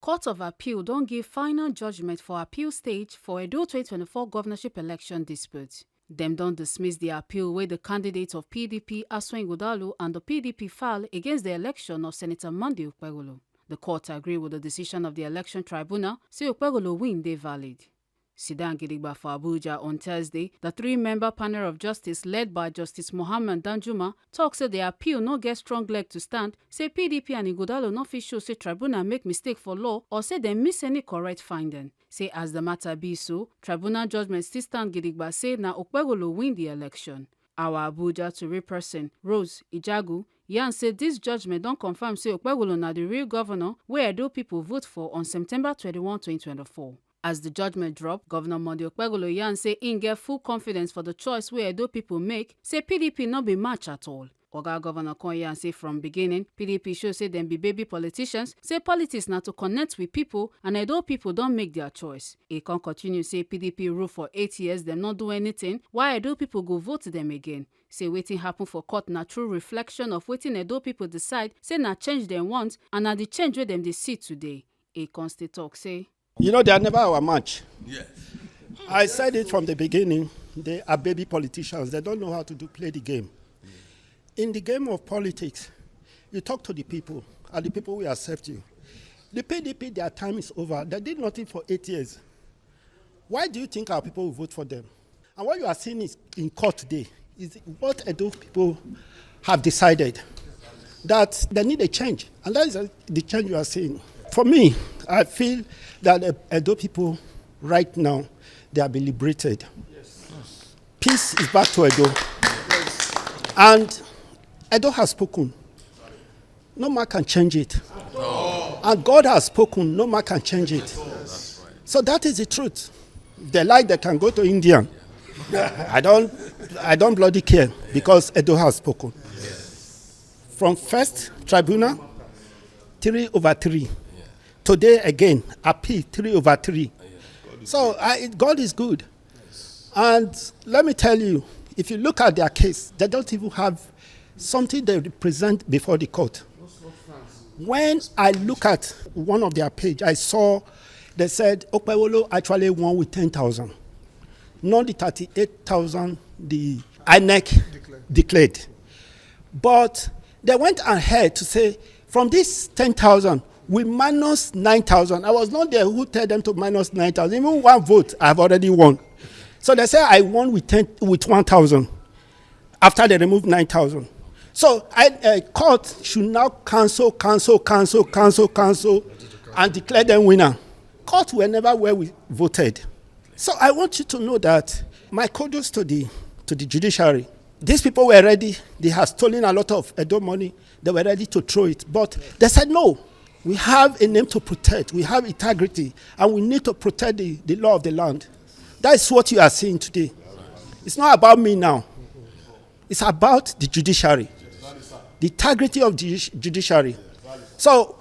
Court of Appeal don't give final judgment for appeal stage for Edo 2024 governorship election dispute. Dem don dismiss the appeal where the candidate of PDP, Asue PDP, and the PDP file against the election of Senator Monday Okpebholo. The court agreed with the decision of the election tribunal, say Okpebholo win dey valid. Sidan Gidigba for Abuja on Thursday, the three-member panel of justice led by Justice Mohammed Danjuma talk say the appeal no get strong leg to stand, say PDP and Ighodalo no fit show say tribunal make mistake for law or say dem miss any correct finding. Say as the matter be so, tribunal judgment still stand Gidigba say na Okpebholo win the election. Our Abuja Tori person, Rose Ijagu, yarn say this judgment don confirm say Okpebholo na the real governor wey Edo people vote for on September 21, 2024. As the judgment drop, Governor Monday Okpebholo yarn say im get full confidence for the choice wey Edo people make, say PDP no be match at all. Oga Governor kon yarn say from beginning, PDP show say dem be baby politicians, say politics na to connect with people and Edo people don make their choice. E kon continue say PDP rule for 8 years, dem no do anything, why Edo people go vote dem again. Say wetin happen for court na true reflection of wetin Edo people decide, say na change dem want and na the change wey dem dey see today. E kon still talk say, you know, they are never our match. Yes. I said it from the beginning. They are baby politicians. They don't know how to play the game. In the game of politics, you talk to the people, and the people will accept you. The PDP, their time is over. They did nothing for 8 years. Why do you think our people will vote for them? And what you are seeing is in court today is what Edo people have decided, that they need a change. And that is the change you are seeing. For me, I feel that Edo people right now, they are being liberated. Yes. Peace is back to Edo. Yes. And Edo has spoken. No man can change it. And God has spoken. No man can change it. So that is the truth. If they like, they can go to India. I don't bloody care because Edo has spoken. From first tribunal, 3/3. Today again, appeal 3/3. So God is good. And let me tell you, if you look at their case, they don't even have something they present before the court. When I look at one of their page, I saw they said Okpebholo actually won with 10,000. Not the 38,000 the INEC declared. But they went ahead to say, from this 10,000, we minus 9,000. I was not there who told them to minus 9,000. Even one vote, I've already won. So they say I won with 1,000 after they removed 9,000. So court should now cancel, and declare them winner. Court were never where we voted. So I want you to know that my kudos to the judiciary. These people were ready. They had stolen a lot of Edo money. They were ready to throw it. But they said no. We have a name to protect. We have integrity. And we need to protect the law of the land. That is what you are seeing today. It's not about me now. It's about the judiciary. The integrity of the judiciary. So,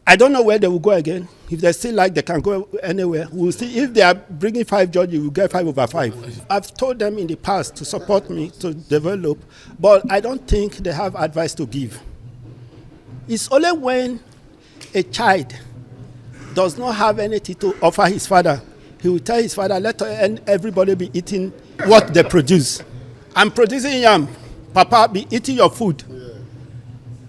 I don't know where they will go again. If they still like, they can go anywhere. We'll see. If they are bringing 5 judges, we'll get 5/5. I've told them in the past to support me, to develop. But I don't think they have advice to give. It's only when a child does not have anything to offer his father, he will tell his father, let everybody be eating what they produce. I'm producing yam. Papa, be eating your food. Yeah.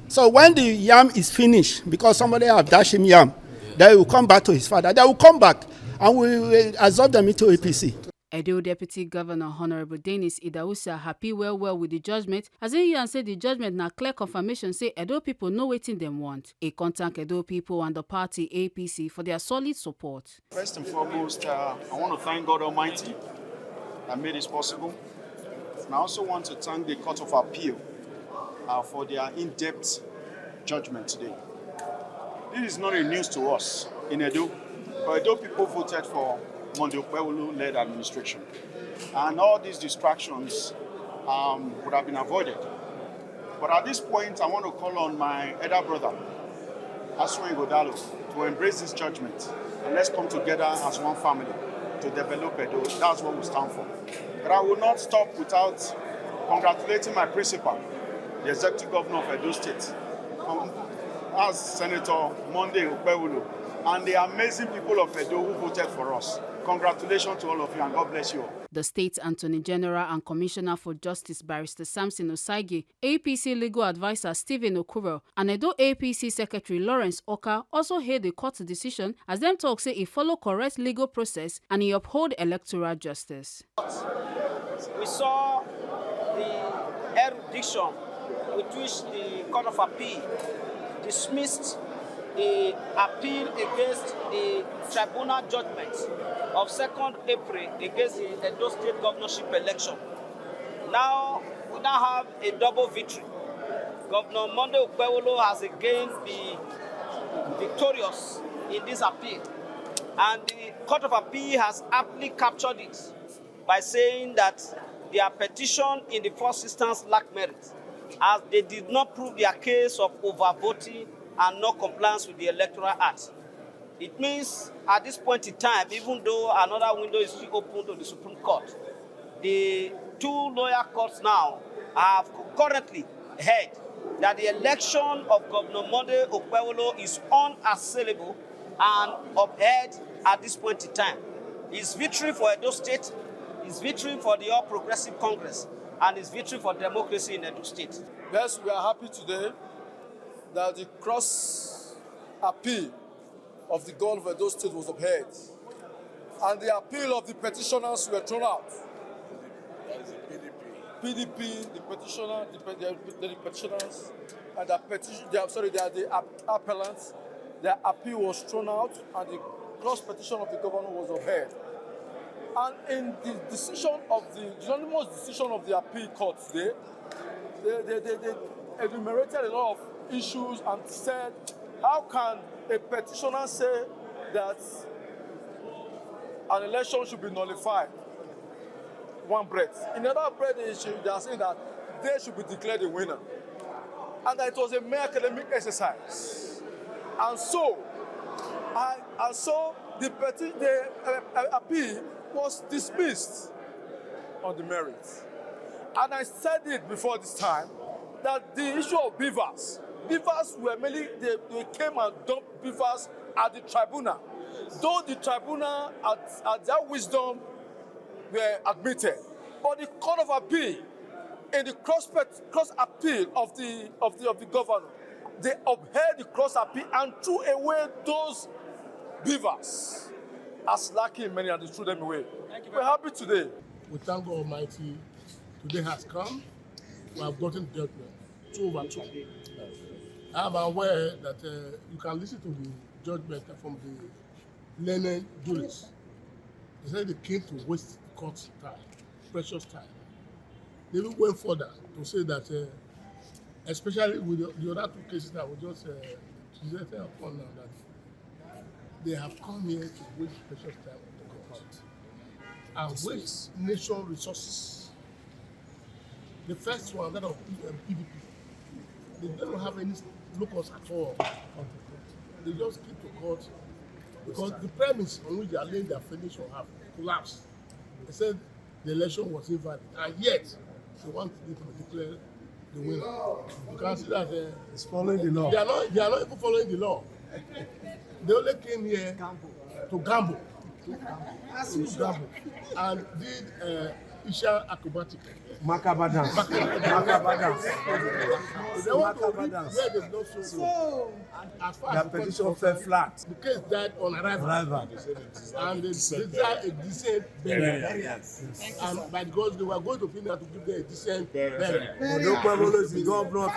So when the yam is finished, because somebody have dashed him yam, they will come back to his father. They will come back and we will absorb them into APC. Edo Deputy Governor Honorable Dennis Idausa happy well with the judgment, as he said the judgment na clear confirmation say Edo people know wetin dem want. He contact Edo people and the party APC for their solid support. First and foremost, I want to thank God Almighty that made this possible. And I also want to thank the Court of Appeal for their in-depth judgment today. This is not a news to us in Edo, but Edo people voted for Monday Okpebholo-led administration. And all these distractions would have been avoided. But at this point, I want to call on my elder brother, Asue Ighodalo, to embrace this judgment. And let's come together as one family to develop Edo. That's what we stand for. But I will not stop without congratulating my principal, the Executive Governor of Edo State. as Senator Monday Okpebholo, and the amazing people of Edo who voted for us. Congratulations to all of you, and God bless you all. The State Attorney General and Commissioner for Justice Barrister Samson Ogie, APC Legal Advisor Stephen Okuro, and Edo APC Secretary Lawrence Oka also hailed the court's decision as them talk say it follow correct legal process and it uphold electoral justice. We saw the erudition with which the Court of Appeal dismissed the appeal against the tribunal judgment of 2nd April against the Edo State governorship election. Now, we now have a double victory. Governor Monday Okpebholo has again been victorious in this appeal. And the Court of Appeal has aptly captured it by saying that their petition in the first instance lacked merit, as they did not prove their case of overvoting and non-compliance with the Electoral Act. It means at this point in time, even though another window is still open to the Supreme Court, the two lower courts now have concurrently held that the election of Governor Monday Okpebholo is unassailable and upheld at this point in time. It's victory for Edo State, it's victory for the All Progressive Congress, and it's victory for democracy in Edo State. Yes, we are happy today that the cross appeal of the governor of Edo State was upheld, and the appeal of the petitioners were thrown out. PDP, the petitioner, the petitioners, and the appellants, their appeal was thrown out, and the cross petition of the governor was upheld. And in the decision of the unanimous decision of the appeal court today, they enumerated a lot of issues and said, how can a petitioner say that an election should be nullified? One breath. In another breath, they are saying that they should be declared a winner. And that it was a mere academic exercise. And so the appeal was dismissed on the merits. And I said it before this time, that the issue of beavers were mainly, they came and dumped beavers at the tribunal. Though the tribunal, at their wisdom, were admitted. But the Court of Appeal, in the cross appeal of the governor, they upheld the cross appeal and threw away those beavers as lacking many, and they threw them away. We're happy today. We thank God Almighty. Today has come. We have gotten judgment 2-2. I am aware that you can listen to the judgment from the learned jurists. They said they came to waste the court's time, precious time. They even went further to say that, especially with the other two cases that we just presented upon now, that they have come here to waste precious time of the court and waste nation resources. The first one, that of PDP, they don't have any locus at all. They just keep to court because the premise on which they are laying their foundation have collapsed. They said the election was invalid, and yet they want to declare the winner. You can see that it's following the law. They are not even following the law. They only came here to gamble. And did Isha acrobatic. Makaba dance. They want to read where they've not so. As far as the petition fell flat. the case died on arrival. And they died a decent burial. And by God, they were going to finish to give them a decent burial. Okpebholo is the governor of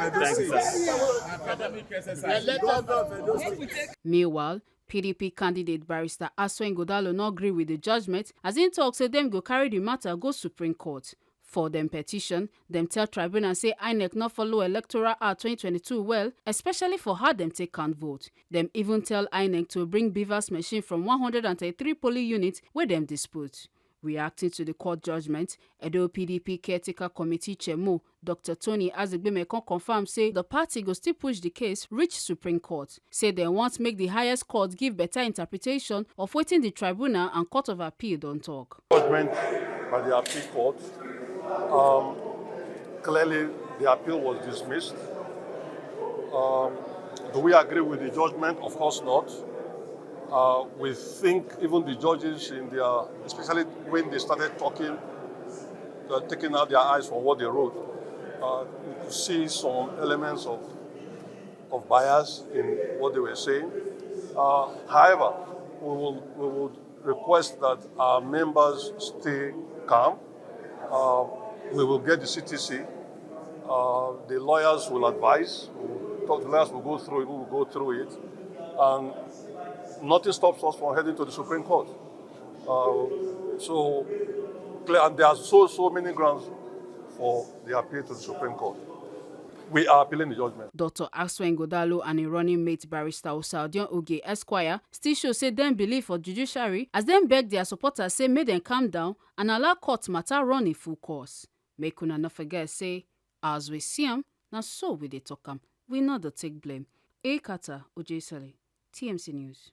Edo State. Meanwhile, PDP candidate Barrister Asue PDP no agree with the judgment as in talk say them go carry the matter go Supreme Court. For them petition, them tell tribunal say INEC not follow Electoral Act 2022 well, especially for how them take count vote. Them even tell INEC to bring beavers machine from 133 polling units where them dispute. Reacting to the court judgment, Edo PDP Caretaker Committee Chairman Dr. Tony Aziegbemi confirm say the party go still push the case reach Supreme Court. Say they want make the highest court give better interpretation of wetin the tribunal and Court of Appeal don't talk. Judgment by the appeal court. Clearly, the appeal was dismissed. Do we agree with the judgment? Of course not. We think even the judges especially when they started talking, taking out their eyes from what they wrote, you could see some elements of bias in what they were saying. However, we will request that our members stay calm. We will get the CTC. The lawyers will advise. The lawyers will go through it. We will go through it. And nothing stops us from heading to the Supreme Court. And there are so many grounds for the appeal to the Supreme Court. We are appealing the judgment. Dr. Asue Ighodalo and a running mate barrister Ogie Esquire still show say them believe for judiciary as them beg their supporters say make them calm down and allow court matter run a full course. Make una not forget say as we see them, now so we dey talk am. We know the take blame. Kata Ogie TMC News.